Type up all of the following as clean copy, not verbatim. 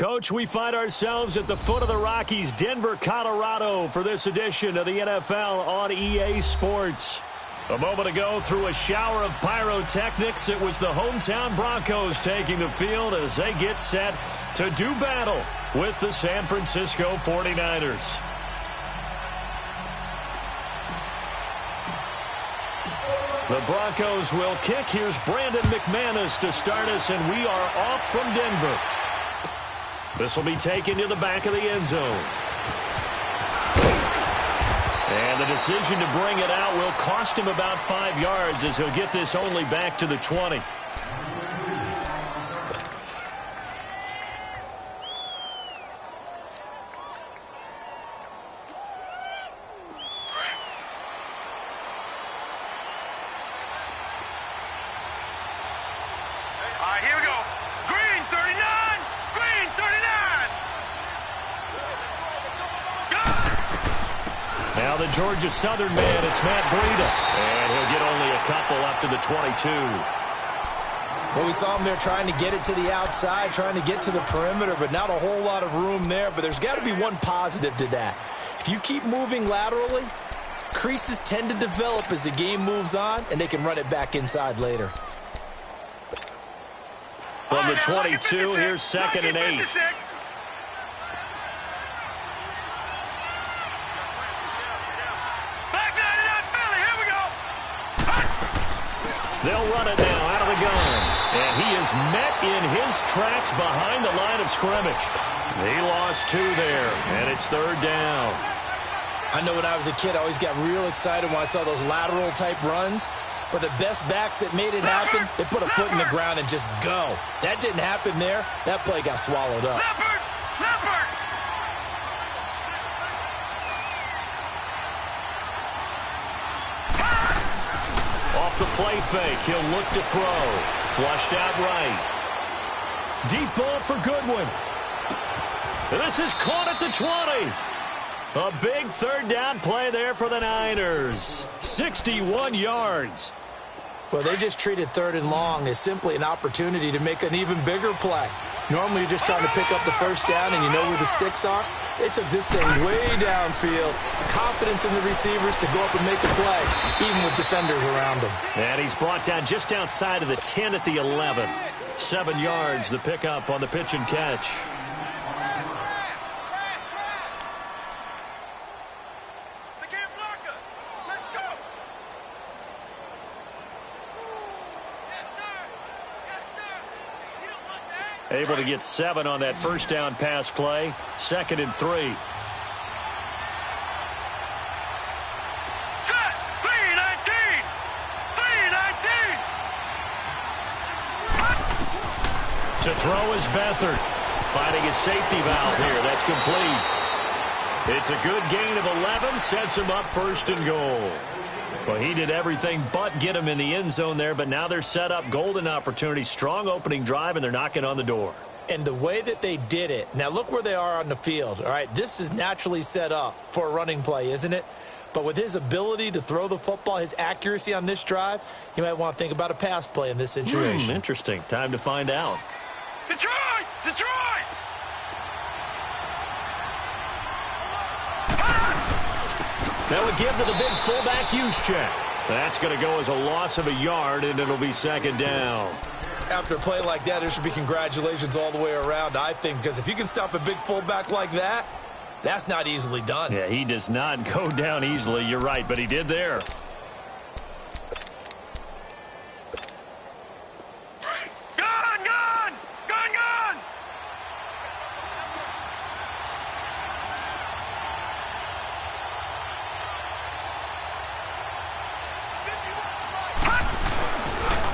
Coach, we find ourselves at the foot of the Rockies, Denver, Colorado, for this edition of the NFL on EA Sports. A moment ago, through a shower of pyrotechnics, it was the hometown Broncos taking the field as they get set to do battle with the San Francisco 49ers. The Broncos will kick. Here's Brandon McManus to start us, and we are off from Denver. This will be taken to the back of the end zone. And the decision to bring it out will cost him about 5 yards as he'll get this only back to the 20. Now the Georgia Southern man, it's Matt Breida. And he'll get only a couple up to the 22. Well, we saw him there trying to get it to the outside, trying to get to the perimeter, but not a whole lot of room there. But there's got to be one positive to that. If you keep moving laterally, creases tend to develop as the game moves on, and they can run it back inside later. From the 22, here's 2nd and 8. They'll run it now out of the gun. And he is met in his tracks behind the line of scrimmage. They lost 2 there, and it's 3rd down. I know when I was a kid, I always got real excited when I saw those lateral-type runs. But the best backs that made it happen, they put a foot in the ground and just go. That didn't happen there. That play got swallowed up. Off the play fake, he'll look to throw. Flushed out right. Deep ball for Goodwin. And this is caught at the 20. A big 3rd down play there for the Niners. 61 yards. Well, they just treated 3rd and long as simply an opportunity to make an even bigger play. Normally, you're just trying to pick up the 1st down and you know where the sticks are. They took this thing way downfield. Confidence in the receivers to go up and make a play, even with defenders around him. And he's brought down just outside of the 10 at the 11. 7 yards, the pickup on the pitch and catch. Able to get 7 on that 1st down pass play. 2nd and 3. Set! 3-19! 3-19! To throw is Beathard. Finding his safety valve here. That's complete. It's a good gain of 11. Sets him up 1st and goal. Well, he did everything but get him in the end zone there, but now they're set up. Golden opportunity, strong opening drive, and they're knocking on the door. And the way that they did it, now look where they are on the field. All right, this is naturally set up for a running play, isn't it? But with his ability to throw the football, his accuracy on this drive, you might want to think about a pass play in this situation. Interesting. Time to find out. Detroit! Detroit! That would give to the big fullback use check. That's going to go as a loss of a yard, and it'll be 2nd down. After a play like that, there should be congratulations all the way around, I think, because if you can stop a big fullback like that, that's not easily done. Yeah, he does not go down easily. You're right, but he did there.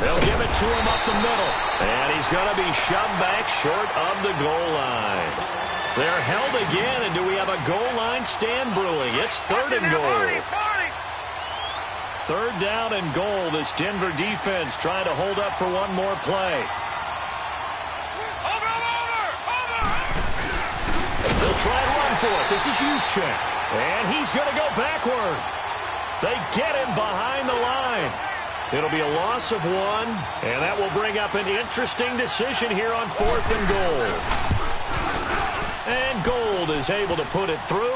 They'll give it to him up the middle. And he's going to be shoved back short of the goal line. They're held again, and do we have a goal line stand brewing? It's 3rd and goal. 3rd down and goal. This Denver defense trying to hold up for one more play. They'll try and run for it. This is Juszczyk. And he's going to go backward. They get him behind the line. It'll be a loss of 1, and that will bring up an interesting decision here on 4th and goal. is able to put it through,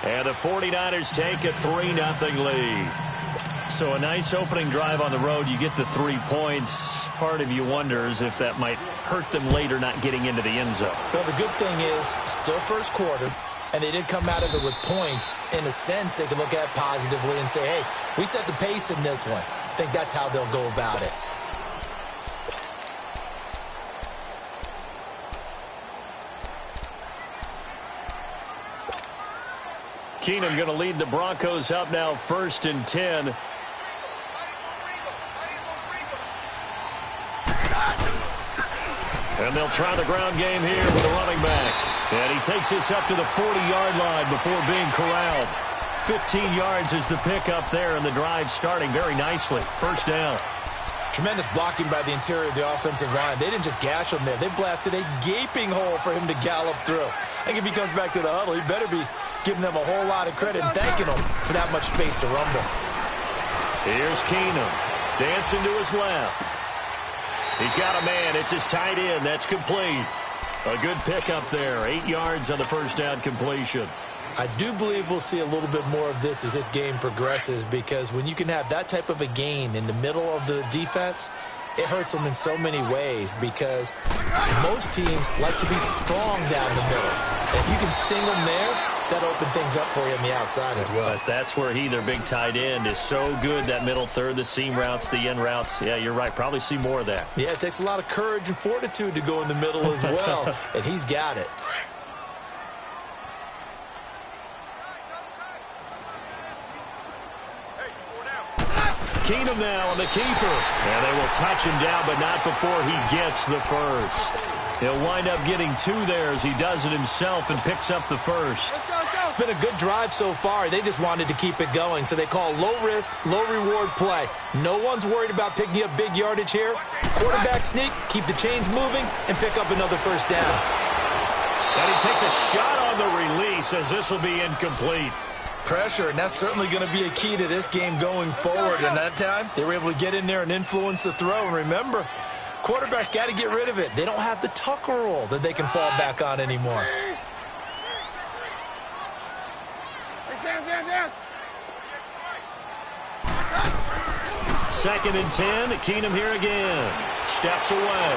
and the 49ers take a 3-0 lead. So a nice opening drive on the road. You get the 3 points. Part of you wonders if that might hurt them later not getting into the end zone. Well, the good thing is, still first quarter, and they did come out of it with points. In a sense, they could look at it positively and say, hey, we set the pace in this one. I think that's how they'll go about it. Keenum going to lead the Broncos up now 1st and 10. And they'll try the ground game here with a running back. And he takes this up to the 40-yard line before being corralled. 15 yards is the pickup there, and the drive starting very nicely. First down. Tremendous blocking by the interior of the offensive line. They didn't just gash him there. They blasted a gaping hole for him to gallop through. I think if he comes back to the huddle, he better be giving them a whole lot of credit and thanking them for that much space to rumble. Here's Keenum. Dancing to his left. He's got a man. It's his tight end. That's complete. A good pickup there. 8 yards on the first down completion. I do believe we'll see a little bit more of this as this game progresses, because when you can have that type of a gain in the middle of the defense, it hurts them in so many ways, because most teams like to be strong down the middle. And if you can sting them there, that opens things up for you on the outside as well. But that's where their big tight end, is so good, that middle third, the seam routes, the end routes. Yeah, you're right. Probably see more of that. Yeah, it takes a lot of courage and fortitude to go in the middle as well, and he's got it. Keenum now on the keeper. And they will touch him down, but not before he gets the first. He'll wind up getting 2 there as he does it himself and picks up the first. It's been a good drive so far. They just wanted to keep it going, so they call low-risk, low-reward play. No one's worried about picking up big yardage here. Quarterback sneak, keep the chains moving, and pick up another first down. And he takes a shot on the release as this will be incomplete. Pressure, and that's certainly going to be a key to this game going forward. And that time, they were able to get in there and influence the throw. And remember, quarterbacks got to get rid of it. They don't have the Tucker rule that they can fall back on anymore. Second and 10. Keenum here again. Steps away.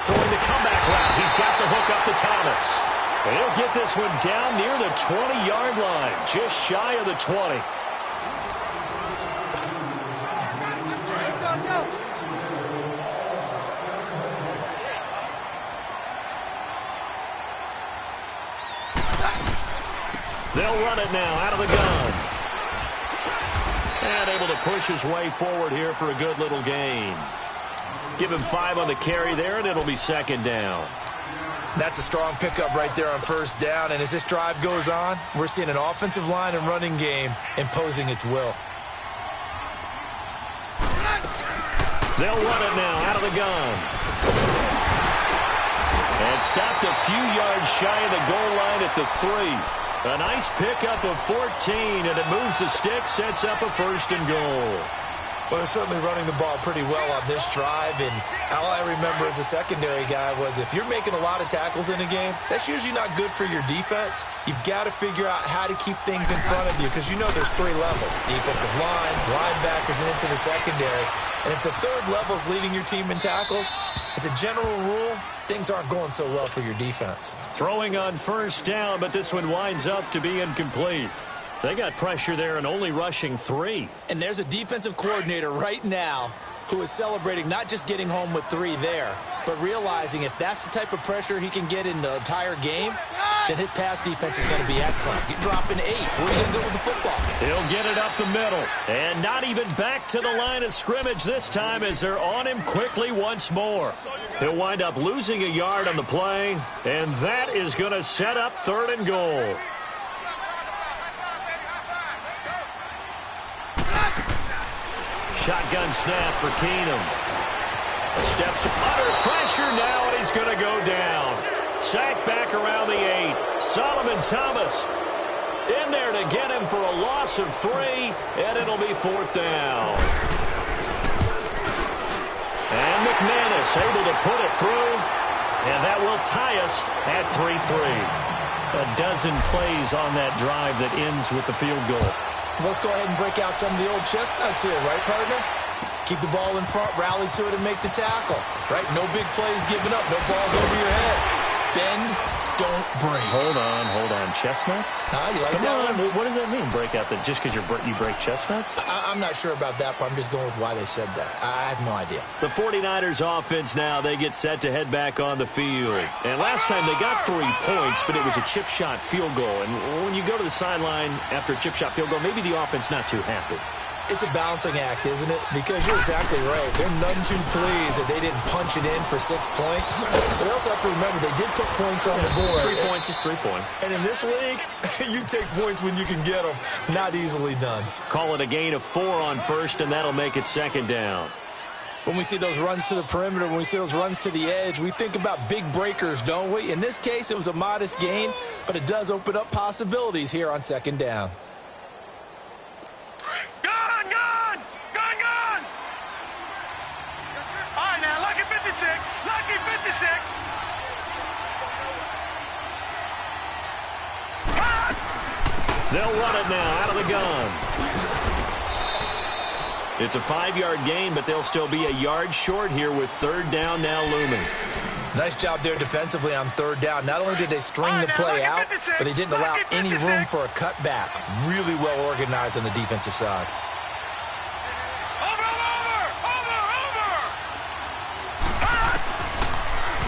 Throwing the comeback route. He's got the hook up to Thomas. And he'll get this one down near the 20-yard line, just shy of the 20. They'll run it now out of the gun. And able to push his way forward here for a good little gain. Give him 5 on the carry there, and it'll be second down. That's a strong pickup right there on first down. And as this drive goes on, we're seeing an offensive line and running game imposing its will. They'll run it now out of the gun. And stopped a few yards shy of the goal line at the 3. A nice pickup of 14, and it moves the stick, sets up a first and goal. Well, they're certainly running the ball pretty well on this drive, and all I remember as a secondary guy was if you're making a lot of tackles in a game, that's usually not good for your defense. You've got to figure out how to keep things in front of you, because you know there's 3 levels: defensive line, linebackers, and into the secondary. And if the third level is leading your team in tackles, as a general rule, things aren't going so well for your defense. Throwing on first down, but this one winds up to be incomplete. They got pressure there and only rushing 3. And there's a defensive coordinator right now who is celebrating not just getting home with 3 there, but realizing if that's the type of pressure he can get in the entire game, then his pass defense is going to be excellent. You're dropping 8. Where are you going to go with the football? He'll get it up the middle. And not even back to the line of scrimmage this time as they're on him quickly once more. He'll wind up losing a yard on the play, and that is going to set up 3rd and goal. Shotgun snap for Keenum. Steps under pressure now, and he's going to go down. Sacked back around the 8. Solomon Thomas in there to get him for a loss of 3, and it'll be 4th down. And McManus able to put it through, And that will tie us at 3-3. A dozen plays on that drive that ends with the field goal. Let's go ahead and break out some of the old chestnuts here, right, partner? Keep the ball in front, rally to it, and make the tackle, right? No big plays given up, no balls over your head. Bend, don't break. Hold on. Chestnuts? You like Come that on. one? What does that mean, break out? Just because you break chestnuts? I'm not sure about that, but I'm just going with why they said that. I have no idea. The 49ers offense now, they get set to head back on the field. And last time they got 3 points, but it was a chip shot field goal. And when you go to the sideline after a chip shot field goal, maybe the offense not too happy. It's a balancing act, isn't it? Because you're exactly right. They're none too pleased that they didn't punch it in for 6 points. But they also have to remember they did put points on the board. 3 points is 3 points. And in this league, you take points when you can get them. Not easily done. Call it a gain of 4 on first, and that'll make it 2nd down. When we see those runs to the perimeter, when we see those runs to the edge, we think about big breakers, don't we? In this case, it was a modest gain, but it does open up possibilities here on 2nd down. Lucky 56. They'll run it now out of the gun. It's a 5-yard gain, but they'll still be a yard short here with 3rd down now looming. Nice job there defensively on 3rd down. Not only did they string the play out, but they didn't allow any room for a cutback. Really well organized on the defensive side.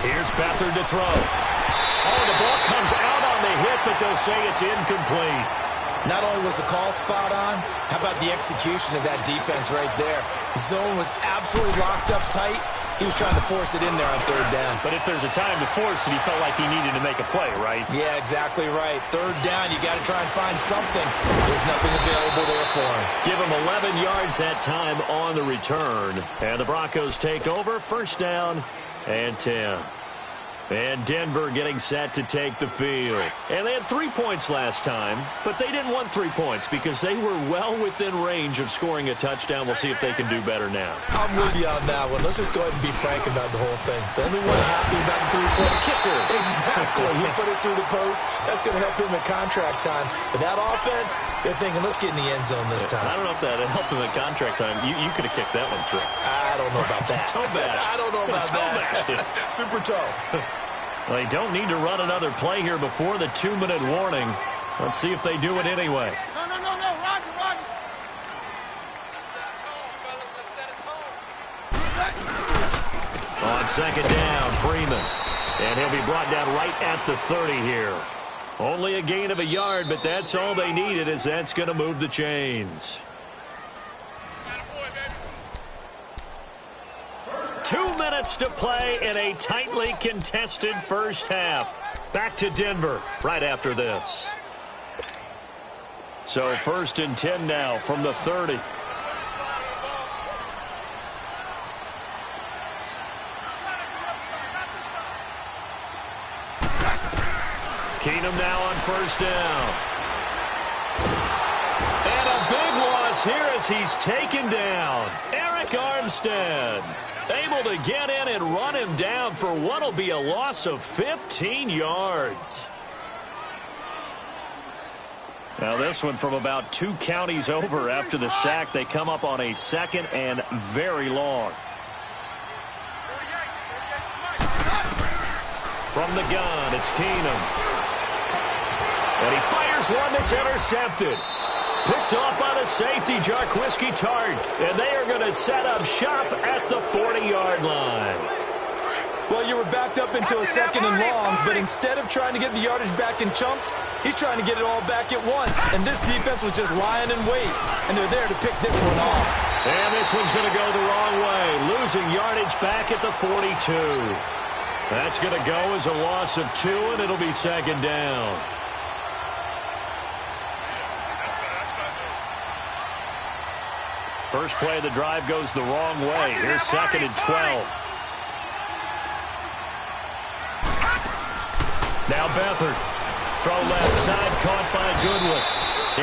Here's Beathard to throw. Oh, the ball comes out on the hit, but they'll say it's incomplete. Not only was the call spot on, how about the execution of that defense right there? Zone was absolutely locked up tight. He was trying to force it in there on 3rd down. But if there's a time to force it, he felt like he needed to make a play, right? Yeah, exactly right. 3rd down, you got to try and find something. There's nothing available there for him. Give him 11 yards that time on the return. And the Broncos take over, 1st down and 10. And Denver getting set to take the field. And they had 3 points last time, but they didn't want 3 points because they were well within range of scoring a touchdown. We'll see if they can do better now. I'm with you on that one. Let's just go ahead and be frank about the whole thing. The only one happy about the 3-point kicker. Exactly. He put it through the post. That's going to help him at contract time. But that offense, they're thinking, let's get in the end zone this time. I don't know if that helped him at contract time. You could have kicked that one through. I don't know about that. Toe bash. I don't know about that. Super toe. Well, they don't need to run another play here before the 2-minute warning. Let's see if they do it anyway. No, Roger. On 2nd down, Freeman. And he'll be brought down right at the 30 here. Only a gain of a yard, but that's all they needed, as that's going to move the chains. 2 minutes to play in a tightly contested first half. Back to Denver right after this. So 1st and 10 now from the 30. Keenum now on 1st down. And a big loss here as he's taken down. Eric Armstead able to get in and run him down for what will be a loss of 15 yards. Now this one from about 2 counties over after the sack. They come up on a 2nd and very long. From the gun, it's Keenum. And he fires one that's intercepted. Picked off by the safety, Jarquiski Tart. And they are going to set up shop at the 40-yard line. Well, you were backed up into a 2nd and long, but instead of trying to get the yardage back in chunks, he's trying to get it all back at once. And this defense was just lying in wait, and they're there to pick this one off. And this one's going to go the wrong way, losing yardage back at the 42. That's going to go as a loss of 2, and it'll be 2nd down. First play of the drive goes the wrong way. Here's 2nd and 12. Now Beathard. Throw left side, caught by Goodwin.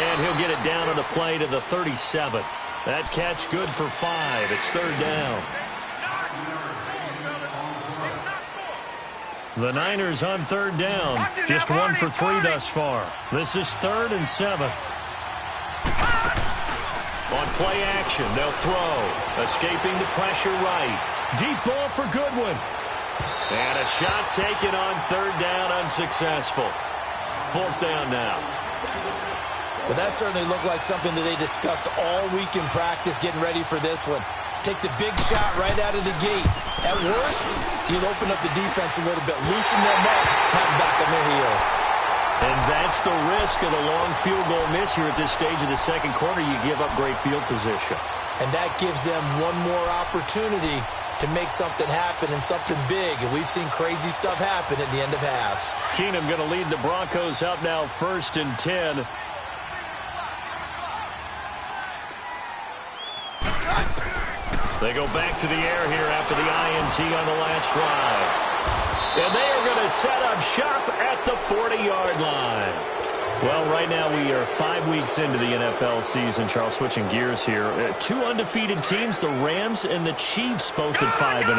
And he'll get it down on the play to the 37. That catch good for 5. It's 3rd down. The Niners on third down. Just 1 for 3 thus far. This is 3rd and 7. On play action, they'll throw. Escaping the pressure right. Deep ball for Goodwin. And a shot taken on 3rd down, unsuccessful. 4th down now. Well, that certainly looked like something that they discussed all week in practice, getting ready for this one. Take the big shot right out of the gate. At worst, you'll open up the defense a little bit, loosen them up, have them back on their heels. And that's the risk of the long field goal miss here at this stage of the second quarter. You give up great field position. And that gives them one more opportunity to make something happen and something big. And we've seen crazy stuff happen at the end of halves. Keenum going to lead the Broncos up now 1st and 10. They go back to the air here after the INT on the last drive. And they are going to set up shop at the 40-yard line. Well, right now we are 5 weeks into the NFL season. Charles, switching gears here. 2 undefeated teams, the Rams and the Chiefs, both at 5-0.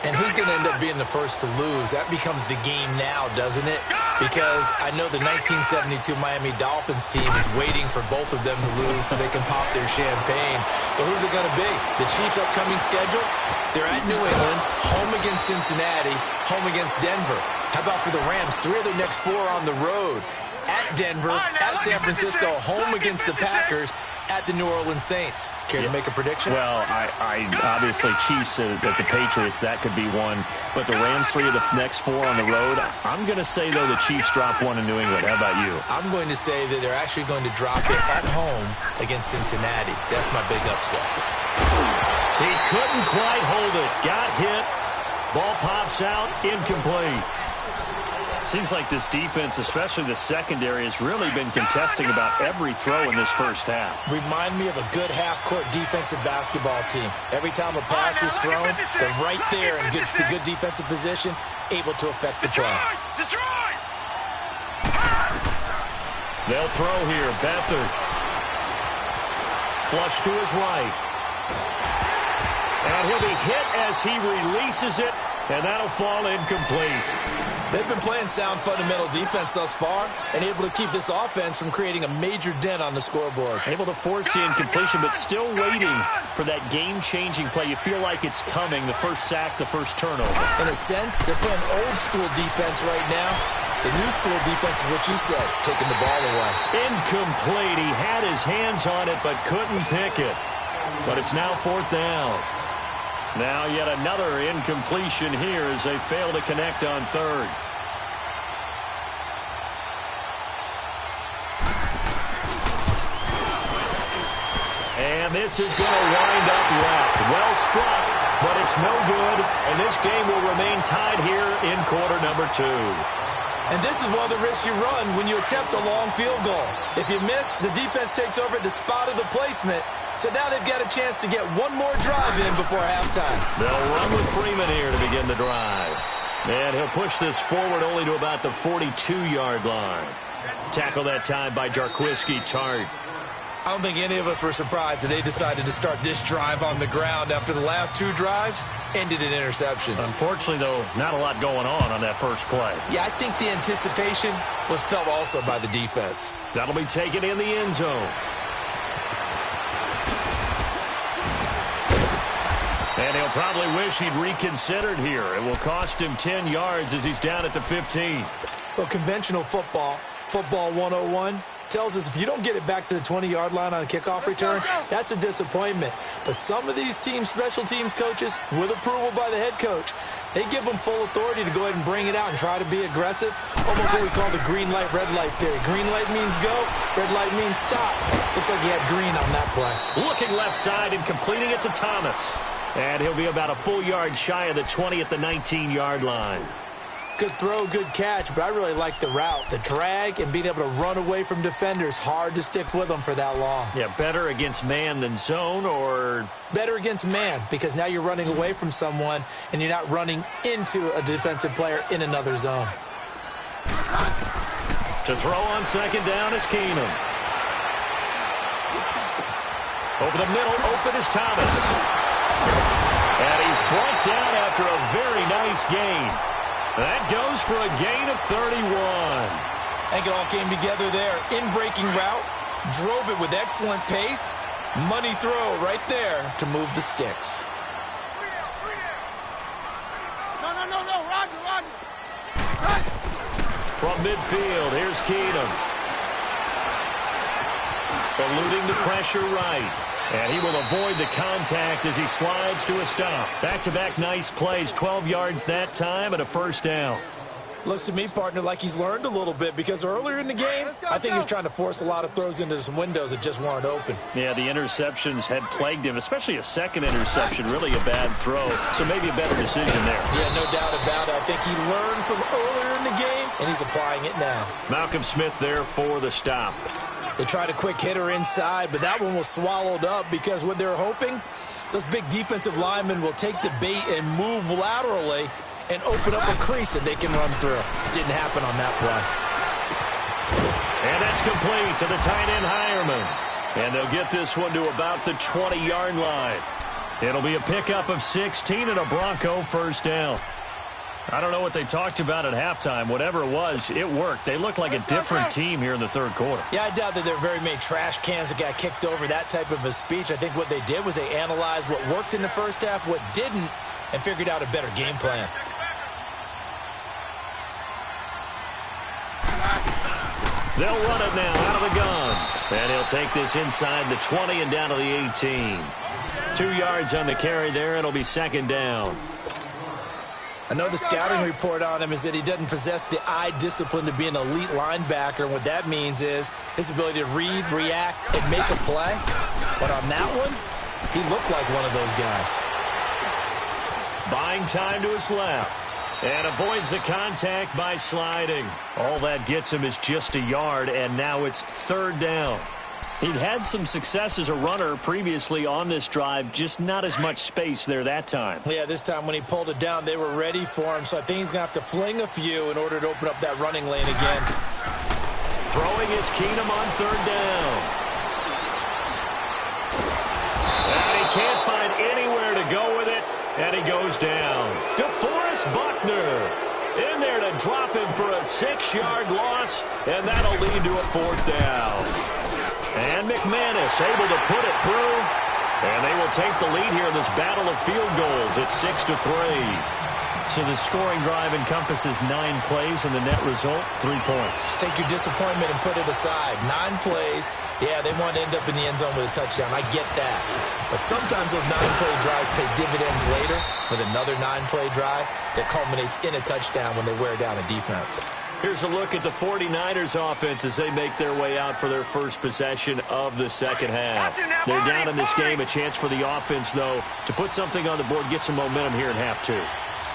And who's going to end up being the first to lose? That becomes the game now, doesn't it? Because I know the 1972 Miami Dolphins team is waiting for both of them to lose so they can pop their champagne. But who's it going to be? The Chiefs' upcoming schedule? They're at New England, home against Cincinnati, home against Denver. How about for the Rams? 3 of their next 4 on the road. At Denver, at San Francisco, home against the Packers, at the New Orleans Saints. Care to make a prediction? Well, I obviously Chiefs at the Patriots, that could be one. But the Rams, 3 of the next 4 on the road. I'm going to say, though, the Chiefs drop 1 in New England. How about you? I'm going to say that they're actually going to drop it at home against Cincinnati. That's my big upset. He couldn't quite hold it. Got hit. Ball pops out. Incomplete. Seems like this defense, especially the secondary, has really been contesting about every throw in this first half. Remind me of a good half-court defensive basketball team. Every time a pass is thrown, they're right there in good defensive position, able to affect the play. They'll throw here. Beathard. Flush to his right. And he'll be hit as he releases it, and that'll fall incomplete. They've been playing sound fundamental defense thus far and able to keep this offense from creating a major dent on the scoreboard. Able to force the incompletion, but still waiting for that game-changing play. You feel like it's coming, the first sack, the first turnover. In a sense, they're playing old-school defense right now. The new-school defense is what you said, taking the ball away. Incomplete. He had his hands on it, but couldn't pick it. But it's now 4th down. Now yet another incompletion here as they fail to connect on 3rd. And this is going to wind up left. Well struck, but it's no good. And this game will remain tied here in quarter number 2. And this is one of the risks you run when you attempt a long field goal. If you miss, the defense takes over at the spot of the placement. So now they've got a chance to get one more drive in before halftime. They'll run with Freeman here to begin the drive. And he'll push this forward only to about the 42-yard line. Tackle that time by Jarquiski Tart. I don't think any of us were surprised that they decided to start this drive on the ground after the last 2 drives ended in interceptions. Unfortunately, though, not a lot going on that first play. Yeah, I think the anticipation was felt also by the defense. That'll be taken in the end zone. And he'll probably wish he'd reconsidered here. It will cost him 10 yards as he's down at the 15. Well, conventional football 101, tells us if you don't get it back to the 20-yard line on a kickoff return, that's a disappointment. But some of these teams, special teams coaches, with approval by the head coach, they give them full authority to go ahead and bring it out and try to be aggressive. Almost what we call the green light, red light theory. Green light means go, red light means stop. Looks like he had green on that play. Looking left side and completing it to Thomas. And he'll be about a full yard shy of the 20 at the 19-yard line. Good throw, good catch, but I really like the route. The drag and being able to run away from defenders, hard to stick with them for that long. Yeah, better against man than zone, or? Better against man, because now you're running away from someone and you're not running into a defensive player in another zone. To throw on second down is Keenum. Over the middle, open is Thomas. And he's brought down after a very nice gain. That goes for a gain of 31. I think it all came together there. In-breaking route, drove it with excellent pace. Money throw right there to move the sticks. No, Roger. Right. From midfield, here's Keenum. Eluding the pressure right. And he will avoid the contact as he slides to a stop. Back-to-back nice plays, 12 yards that time and a first down. Looks to me, partner, like he's learned a little bit because earlier in the game, I think he was trying to force a lot of throws into some windows that just weren't open. Yeah, the interceptions had plagued him, especially a second interception, really a bad throw. So maybe a better decision there. Yeah, no doubt about it. I think he learned from earlier in the game, and he's applying it now. Malcolm Smith there for the stop. They tried a quick hitter inside, but that one was swallowed up because what they're hoping, those big defensive linemen will take the bait and move laterally and open up a crease that they can run through. Didn't happen on that play. And that's complete to the tight end Hireman. And they'll get this one to about the 20-yard line. It'll be a pickup of 16 and a Bronco first down. I don't know what they talked about at halftime. Whatever it was, it worked. They looked like a different team here in the third quarter. Yeah, I doubt that there are very many trash cans that got kicked over that type of a speech. I think what they did was they analyzed what worked in the first half, what didn't, and figured out a better game plan. They'll run it now out of the gun. And he'll take this inside the 20 and down to the 18. 2 yards on the carry there. It'll be second down. I know the scouting report on him is that he doesn't possess the eye discipline to be an elite linebacker. And what that means is his ability to read, react, and make a play. But on that one, he looked like one of those guys. Buying time to his left. And avoids the contact by sliding. All that gets him is just a yard, and now it's third down. He'd had some success as a runner previously on this drive, just not as much space there that time. Yeah, this time when he pulled it down, they were ready for him, so I think he's going to have to fling a few in order to open up that running lane again. Throwing is Keenum on third down. And he can't find anywhere to go with it, and he goes down. DeForest Buckner in there to drop him for a 6-yard loss, and that'll lead to a fourth down. And McManus able to put it through. And they will take the lead here in this battle of field goals. It's 6-3. So the scoring drive encompasses 9 plays, and the net result, 3 points. Take your disappointment and put it aside. 9 plays. Yeah, they want to end up in the end zone with a touchdown. I get that. But sometimes those 9-play drives pay dividends later with another 9-play drive that culminates in a touchdown when they wear down a defense. Here's a look at the 49ers offense as they make their way out for their first possession of the second half. They're down in this game. A chance for the offense, though, to put something on the board, get some momentum here in half 2.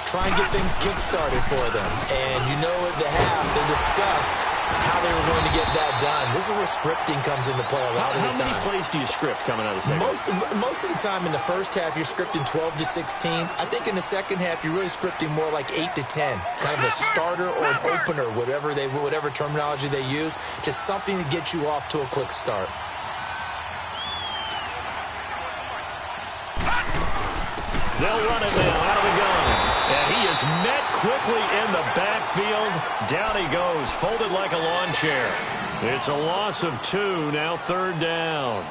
Try and get things kick-started for them. And you know at the half, they discussed how they were going to get that done. This is where scripting comes into play a lot of the time. How many plays do you script coming out of the second half? Most of the time in the first half, you're scripting 12 to 16. I think in the second half, you're really scripting more like 8 to 10. Kind of a starter or an opener, whatever terminology they use. Just something to get you off to a quick start. They'll run it now out of the gun. And he is met quickly in the backfield. Down he goes, folded like a lawn chair. It's a loss of 2, now third down.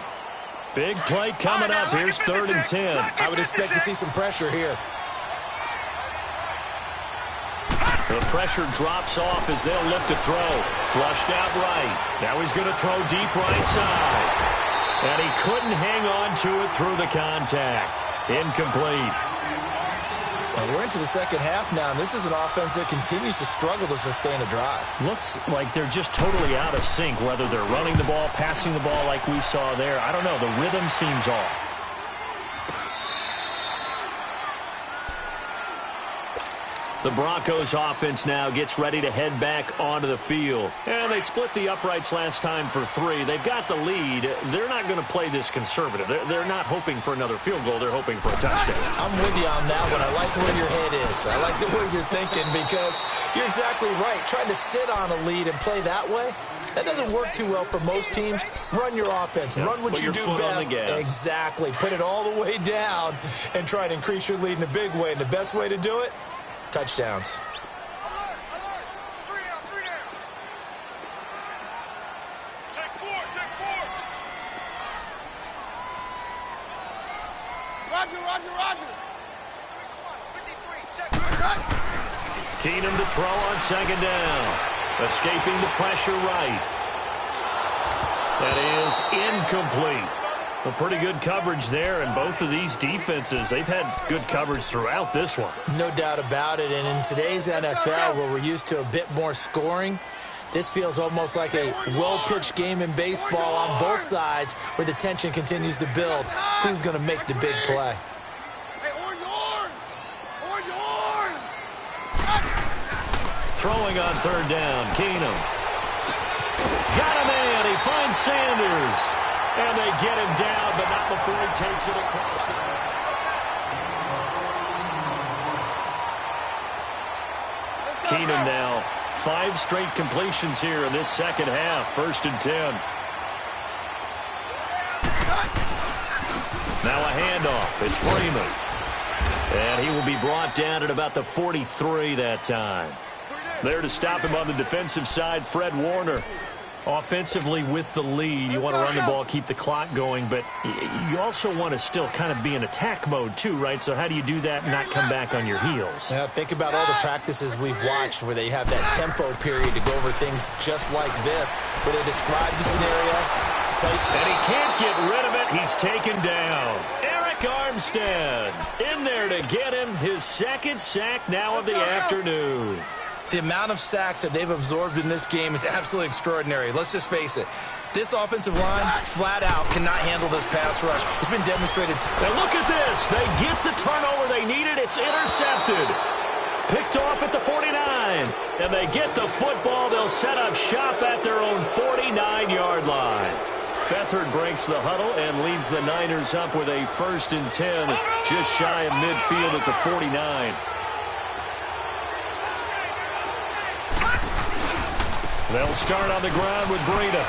Big play coming up. Here's 3rd and 10. I would expect to see some pressure here. The pressure drops off as they'll look to throw. Flushed out right. Now he's going to throw deep right side. And he couldn't hang on to it through the contact. Incomplete. Well, we're into the second half now, and this is an offense that continues to struggle to sustain a drive. Looks like they're just totally out of sync, whether they're running the ball, passing the ball like we saw there. I don't know. The rhythm seems off. The Broncos offense now gets ready to head back onto the field. And they split the uprights last time for 3. They've got the lead. They're not going to play this conservative. They're not hoping for another field goal. They're hoping for a touchdown. I'm with you on that one. I like where your head is. I like the way you're thinking because you're exactly right. Trying to sit on a lead and play that way, that doesn't work too well for most teams. Run your offense. Run what you do best. Exactly. Put it all the way down and try to increase your lead in a big way. And the best way to do it, touchdowns. Keenum to throw on second down. Escaping the pressure right. That is incomplete. Well, pretty good coverage there, and both of these defenses, they've had good coverage throughout this one. No doubt about it, and in today's NFL, where we're used to a bit more scoring, this feels almost like a well-pitched game in baseball on both sides where the tension continues to build. Who's going to make the big play? Throwing on third down, Keenum. Got a man, he finds Sanders. And they get him down, but not before he takes it across. Keenum now, 5 straight completions here in this second half. 1st and 10. Now a handoff. It's Freeman. And he will be brought down at about the 43 that time. There to stop him on the defensive side, Fred Warner. Offensively with the lead, you want to run the ball, keep the clock going, but you also want to still kind of be in attack mode too, right? So how do you do that and not come back on your heels? Yeah, think about all the practices we've watched where they have that tempo period to go over things just like this, where they describe the scenario. And he can't get rid of it. He's taken down. Eric Armstead in there to get him his 2nd sack now of the afternoon. The amount of sacks that they've absorbed in this game is absolutely extraordinary. Let's just face it. This offensive line, flat out, cannot handle this pass rush. It's been demonstrated. And look at this. They get the turnover they needed. It's intercepted. Picked off at the 49. And they get the football. They'll set up shop at their own 49-yard line. Beathard breaks the huddle and leads the Niners up with a 1st and 10, just shy of midfield at the 49. They'll start on the ground with Breida.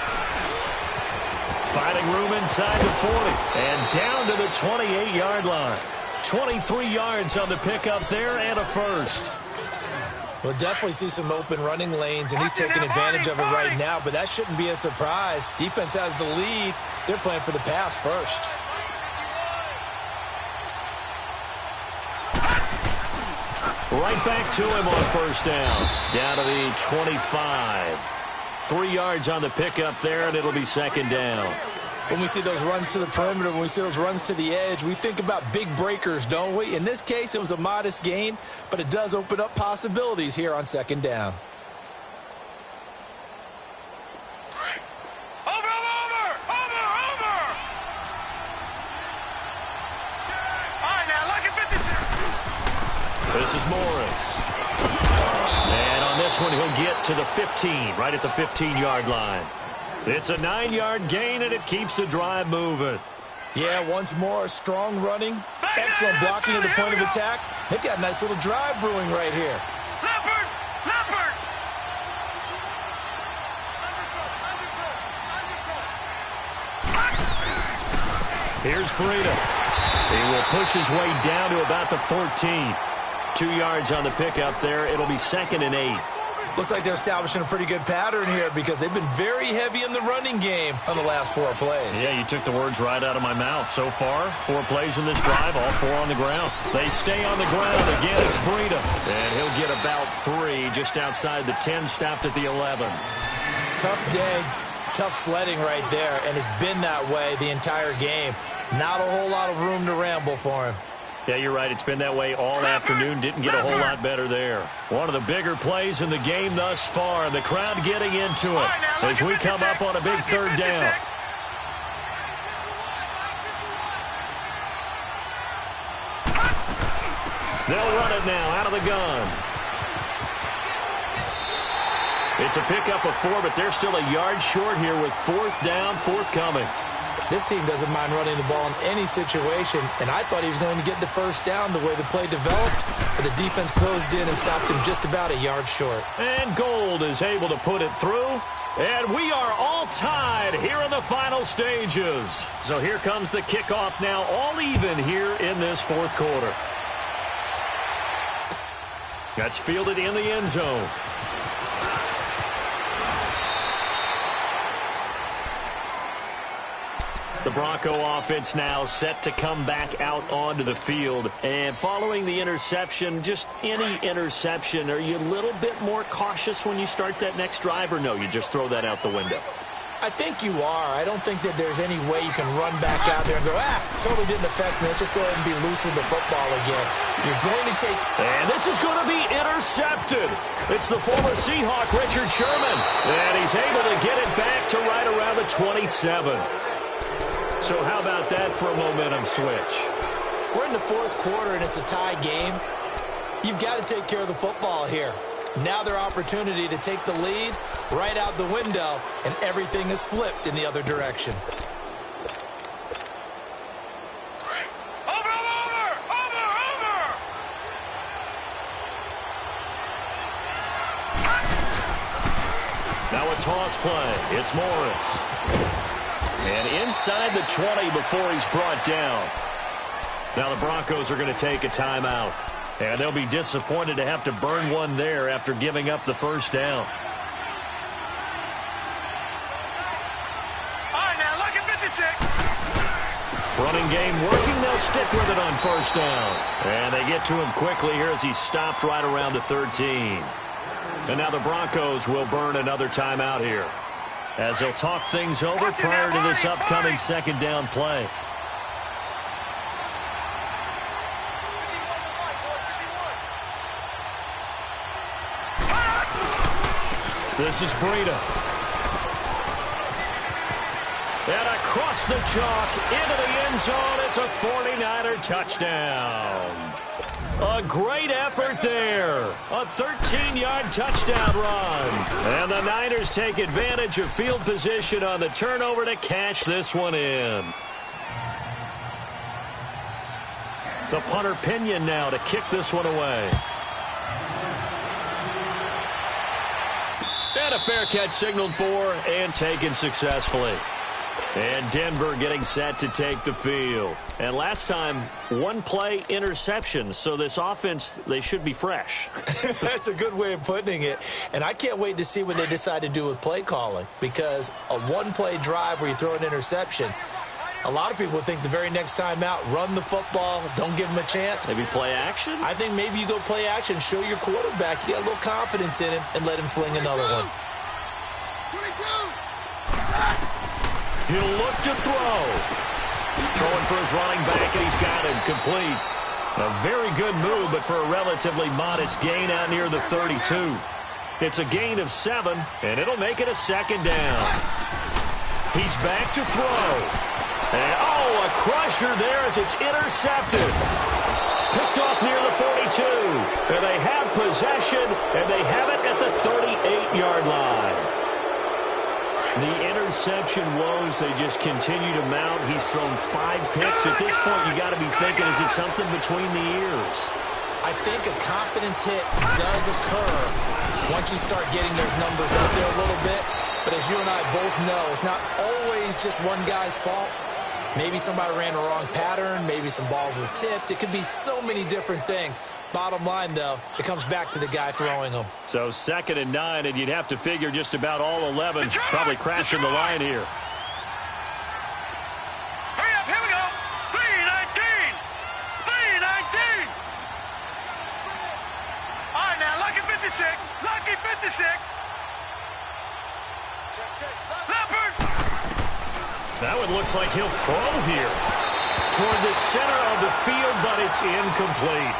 Finding room inside the 40. And down to the 28-yard line. 23 yards on the pickup there and a 1st. We'll definitely see some open running lanes, and he's taking advantage of it right now, but that shouldn't be a surprise. Defense has the lead. They're playing for the pass first. Right back to him on 1st down. Down to the 25. 3 yards on the pickup there, and it'll be 2nd down. When we see those runs to the perimeter, when we see those runs to the edge, we think about big breakers, don't we? In this case, it was a modest gain, but it does open up possibilities here on 2nd down. This is Morris. And on this one, he'll get to the 15, right at the 15-yard line. It's a 9-yard gain, and it keeps the drive moving. Yeah, once more, strong running, excellent blocking at the point of attack. They've got a nice little drive brewing right here. Leopard! Here's Breida. He will push his way down to about the 14. 2 yards on the pickup there. It'll be 2nd and 8. Looks like they're establishing a pretty good pattern here because they've been very heavy in the running game on the last 4 plays. Yeah, you took the words right out of my mouth. So far, 4 plays in this drive, all 4 on the ground. They stay on the ground. Again, it's Breida. And he'll get about 3 just outside the 10, stopped at the 11. Tough day, tough sledding right there, and it's been that way the entire game. Not a whole lot of room to ramble for him. Yeah, you're right. It's been that way all afternoon. Didn't get a whole lot better there. One of the bigger plays in the game thus far. The crowd getting into it as we come up on a big 3rd down. They'll run it now out of the gun. It's a pickup of 4, but they're still a yard short here with 4th down, forthcoming. This team doesn't mind running the ball in any situation, and I thought he was going to get the 1st down the way the play developed, but the defense closed in and stopped him just about a yard short. And Gold is able to put it through, and we are all tied here in the final stages. So here comes the kickoff now, all even here in this 4th quarter. That's fielded in the end zone. The Bronco offense now set to come back out onto the field. And following the interception, just any interception, are you a little bit more cautious when you start that next drive, or no, you just throw that out the window? I think you are. I don't think that there's any way you can run back out there and go, totally didn't affect me. Let's just go ahead and be loose with the football again. You're going to take... And this is going to be intercepted. It's the former Seahawk, Richard Sherman. And he's able to get it back to right around the 27. So how about that for a momentum switch? We're in the fourth quarter, and it's a tie game. You've got to take care of the football here. Now their opportunity to take the lead right out the window, and everything is flipped in the other direction. Now a toss play. It's Morris. And inside the 20 before he's brought down. Now the Broncos are going to take a timeout. And they'll be disappointed to have to burn one there after giving up the first down. All right, now look at 56. Running game working. They'll stick with it on first down. And they get to him quickly here as he's stopped right around the 13. And now the Broncos will burn another timeout here, as they'll talk things over prior to this upcoming second down play. This is Breida. And across the chalk, into the end zone, it's a 49er touchdown. A great effort there. A 13-yard touchdown run. And the Niners take advantage of field position on the turnover to cash this one in. The punter Pinion now to kick this one away. And a fair catch signaled for and taken successfully. And Denver getting set to take the field. And last time, one play interception. So this offense, they should be fresh. That's a good way of putting it. And I can't wait to see what they decide to do with play calling. Because a one-play drive where you throw an interception, a lot of people think the very next time out, run the football, don't give them a chance. Maybe play action? I think maybe you go play action, show your quarterback you got a little confidence in him, and let him fling another one. He'll look to throw. Throwing for his running back, and he's got him complete. A very good move, but for a relatively modest gain out near the 32. It's a gain of 7, and it'll make it a second down. He's back to throw. And, a crusher there as it's intercepted. Picked off near the 42. And they have possession, and they have it at the 38-yard line. The interception woes, they just continue to mount. He's thrown 5 picks. At this point, you got to be thinking, is it something between the ears? I think a confidence hit does occur once you start getting those numbers out there a little bit. But as you and I both know, it's not always just one guy's fault. Maybe somebody ran the wrong pattern. Maybe some balls were tipped. It could be so many different things. Bottom line, though, it comes back to the guy throwing them. So 2nd and 9, and you'd have to figure just about all 11 probably crashing the line here. Hurry up, here we go. 3-19. 3-19. All right, now, lucky 56. Lucky 56. Leopard. That one looks like he'll throw here toward the center of the field, but it's incomplete.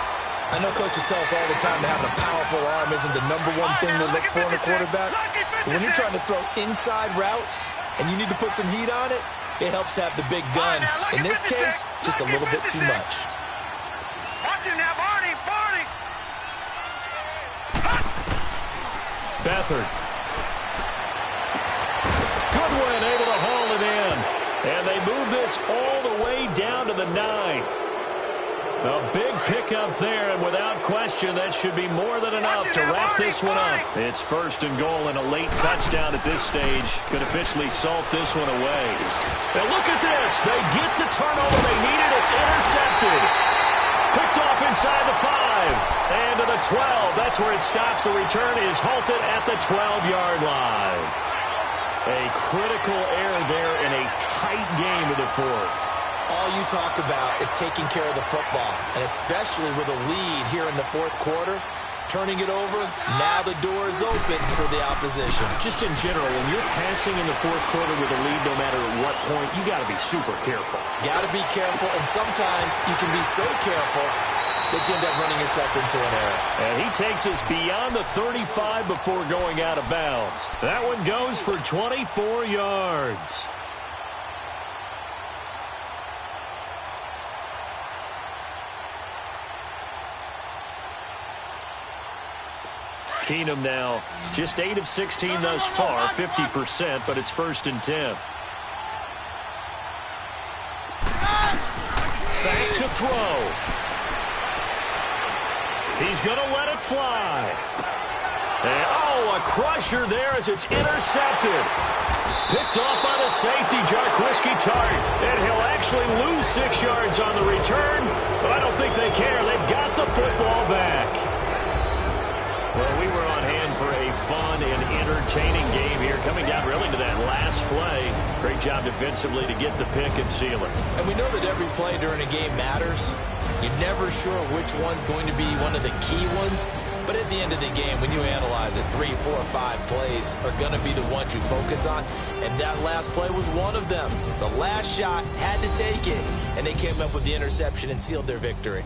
I know coaches tell us all the time that having a powerful arm isn't the #1 thing they look for in a quarterback. But when you're trying to throw inside routes and you need to put some heat on it, it helps have the big gun. In this case, just a little bit too much. Watch him now, Barney. Beathard. Goodwin able to haul it in. And they move this all the way down to the 9. A big pickup there, and without question, that should be more than enough to wrap this one up. It's 1st and goal and a late touchdown at this stage. Could officially salt this one away. Now look at this. They get the turnover they needed. It's intercepted. Picked off inside the 5. And to the 12. That's where it stops. The return is halted at the 12-yard line. A critical error there in a tight game of the fourth. All you talk about is taking care of the football, and especially with a lead here in the fourth quarter. Turning it over, now the door is open for the opposition. Just in general, when you're passing in the fourth quarter with a lead, no matter at what point, you got to be super careful. Got to be careful, and sometimes you can be so careful that you end up running yourself into an error. And he takes us beyond the 35 before going out of bounds. That one goes for 24 yards. Keenum now just 8 of 16 thus far, 50%, but it's 1st and 10. Back to throw. He's going to let it fly. And, a crusher there as it's intercepted. Picked off by the safety, Jarquiski Tart. And he'll actually lose 6 yards on the return, but I don't think they care. They've got the football back. Well, we were on hand for a fun and entertaining game here, coming down really to that last play. Great job defensively to get the pick and seal it. And we know that every play during a game matters. You're never sure which one's going to be one of the key ones. But at the end of the game, when you analyze it, 3, 4, 5 plays are going to be the ones you focus on. And that last play was one of them. The last shot had to take it, and they came up with the interception and sealed their victory.